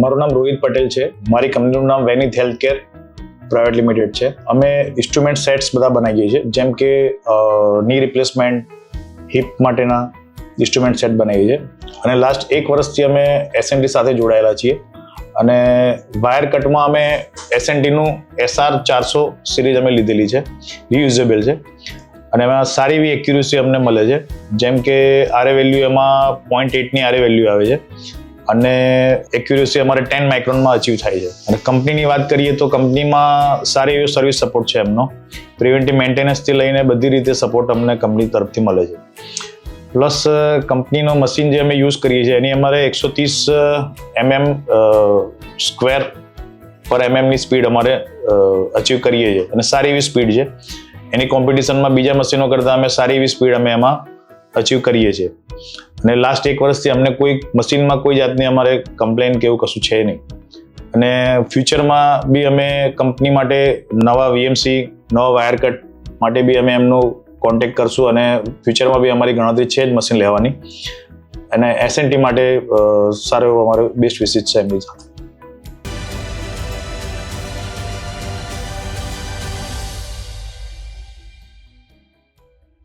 મારું નામ રોહિત પટેલ છે. મારી કંપનીનું નામ વેનિથ હેલ્થકેર પ્રાઇવેટ લિમિટેડ છે. અમે ઇન્સ્ટ્રુમેન્ટ સેટ્સ બધા બનાવીએ છીએ, જેમ કે ની રિપ્લેસમેન્ટ, હિપ માટેના ઇન્સ્ટ્રુમેન્ટ સેટ બનાવીએ છીએ. અને લાસ્ટ 1 વર્ષથી અમે SNT સાથે જોડાયેલા છીએ. અને વાયર કટમાં અમે SNTનું SR400 સિરીઝ અમે લીધેલી છે, રિયુઝેબલ છે. અને એમાં સારી એવી એક્યુરેસી અમને મળે છે, જેમ કે આરએ વેલ્યુ એમાં 0.8ની આરએ વેલ્યુ આવે છે અને એક્યુરેસી અમારે 10 માઇક્રોનમાં અચીવ થાય છે. અને કંપનીની વાત કરીએ તો કંપનીમાં સારી એવી સર્વિસ સપોર્ટ છે એમનો. પ્રિવેન્ટિવ મેન્ટેનન્સથી લઈને બધી રીતે સપોર્ટ અમને કંપની તરફથી મળે છે. પ્લસ કંપનીનો મશીન જે અમે યુઝ કરીએ છીએ એની અમારે 130 mm સ્ક્વેર પર mmની સ્પીડ અમારે અચીવ કરીએ છીએ અને સારી એવી સ્પીડ છે. એની કોમ્પિટિશનમાં બીજા મશીનો કરતાં અમે સારી એવી સ્પીડ અમે એમાં અચીવ કરીએ છીએ. અને લાસ્ટ 1 વર્ષથી અમને કોઈ મશીનમાં કોઈ જાતની અમારે કમ્પ્લેન કે એવું કશું છે નહીં. અને ફ્યુચરમાં બી અમે કંપની માટે નવા VMC, નવા વાયર કટ માટે બી અમે એમનો કોન્ટેક્ટ કરશું અને ફ્યુચરમાં બી અમારી ગણતરી છે જ મશીન લેવાની. અને SNT માટે સારો એવો અમારો બેસ્ટ વિઝિટ છે એમની સાથે.